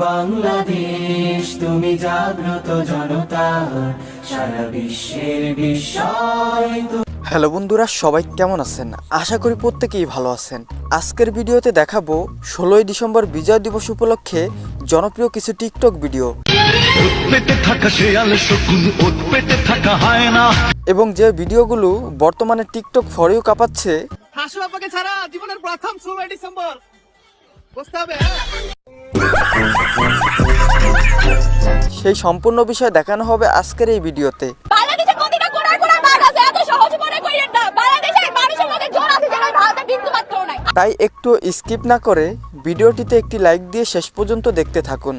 বাংলাদেশ তুমি জাগ্রত জনতা সারা বিশ্বের বিস্ময়। হ্যালো বন্ধুরা, সবাই কেমন আছেন? আশা করি প্রত্যেকেই ভালো আছেন। আজকের ভিডিওতে দেখাবো 16ই ডিসেম্বর বিজয় দিবস উপলক্ষে জনপ্রিয় কিছু টিকটক ভিডিও এবং যে ভিডিওগুলো বর্তমানে টিকটক ফরেও কাঁপাচ্ছে। সেই সম্পূর্ণ বিষয় দেখানো হবে আজকের এই ভিডিওতে। তাই একটু স্কিপ না করে ভিডিওটিতে একটি লাইক দিয়ে শেষ পর্যন্ত দেখতে থাকুন।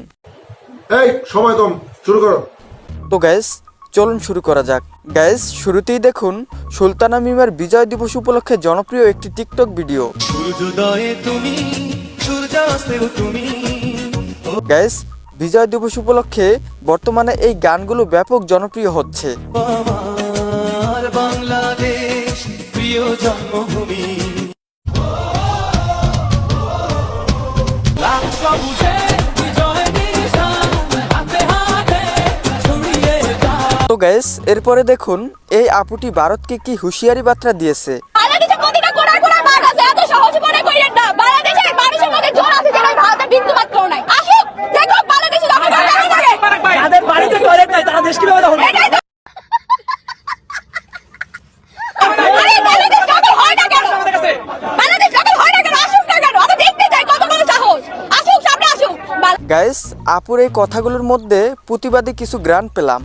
এই সময় কম, শুরু করো। তো গাইস চলুন শুরু করা যাক। গাইস শুরুতেই দেখুন সুলতানা মিমের বিজয় দিবস উপলক্ষে জনপ্রিয় একটি টিকটক ভিডিও। গাইস বিজয় দিবস উপলক্ষে বর্তমানে এই গানগুলো ব্যাপক জনপ্রিয় হচ্ছে। বাংলাদেশ প্রিয় জন্মভূমি। তো গাইস এরপরে দেখুন এই আপুটি ভারতকে কি হুঁশিয়ারি বার্তা দিয়েছে। গাইস আপুর এই কথাগুলোর মধ্যে প্রতিবাদী কিছু গান পেলাম।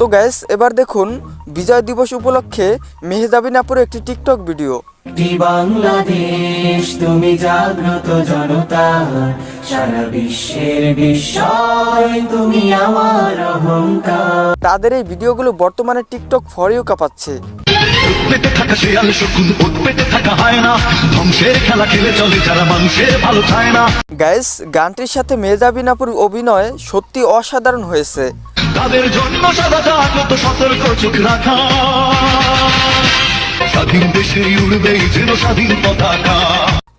তো গাইস এবার দেখুন বিজয় দিবস উপলক্ষে মেহজাবিন আপুর একটি টিকটক ভিডিও। বাংলাদেশ তুমি জাগ্রত জনতা সারা বিশ্বের বিস্ময়, তুমি আমার অহংকার। তাদের এই ভিডিওগুলো বর্তমানে টিকটক ফরেও কাঁপাচ্ছে। গাইস গানটির সাথে মেহজাবিন আপুর অভিনয় সত্যি অসাধারণ হয়েছে। তাদের জন্য কত সতর্ক চোখ রাখা, স্বাধীন দেশে উড়বে যেন স্বাধীন পতাকা।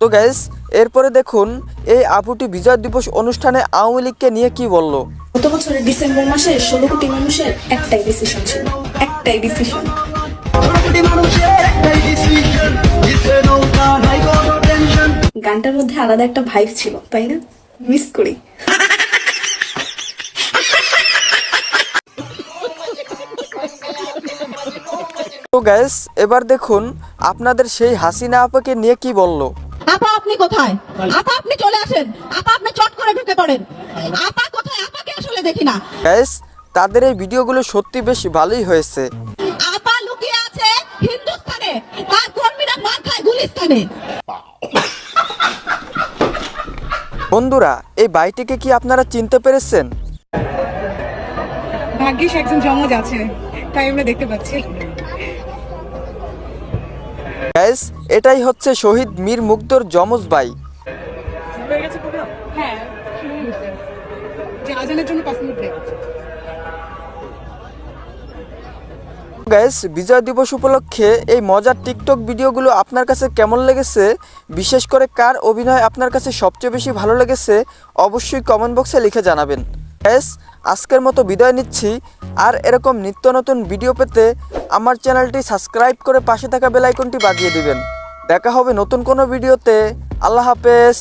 তো গাইস এরপরে দেখুন এই আপুটি বিজয় দিবস অনুষ্ঠানে আওয়ামী লীগকে নিয়ে কি বলল। গত বছরের ডিসেম্বর মাসে 16 কোটি মানুষের একটাই ডিসিশন ছিল, একটাই ডিসিশন। গানটার মধ্যে আলাদা একটা ভাইব ছিল, তাই না? মিস করি। তো গাইস এবার দেখুন আপনাদের সেই হাসিনা আপাকে নিয়ে কি বলল। আপা আপনি কোথায়? আপা আপনি চলে আসেন। আপা আপনি চট করে ঢুকে পড়েন। আপা কোথায়? আপাকে আসলে দেখি না। গাইস তাদের এই ভিডিওগুলো সত্যি বেশ ভালোই হয়েছে। আপা লুকিয়ে আছে হিন্দুস্তানে, তার কর্মীরা মার খায় গুলিস্তানে। বন্ধুরা এই বাইটিকে কি আপনারা চিনতে পেরেছেন? ভাগ্যিস একজন জমজ আছে, তাই আমরা দেখতে পাচ্ছি। গাইস এটাই হচ্ছে শহীদ মীর মুগ্ধর যমজ ভাই। হ্যাঁ, যে আজানের জন্য 5 মিনিট ব্রেক। গাইস বিজয় দিবস উপলক্ষে এই মজার টিকটক ভিডিওগুলো আপনার কাছে কেমন লেগেছে, বিশেষ করে কার অভিনয় আপনার কাছে সবচেয়ে বেশি ভালো লেগেছে অবশ্যই কমেন্ট বক্সে লিখে জানাবেন। গাইস আজকের মতো বিদায় নিচ্ছি। আর এরকম নিত্য নতুন ভিডিও পেতে আমার চ্যানেলটি সাবস্ক্রাইব করে পাশে থাকা বেল আইকনটি বাজিয়ে দিবেন। দেখা হবে নতুন কোনো ভিডিওতে। আল্লাহ হাফেজ।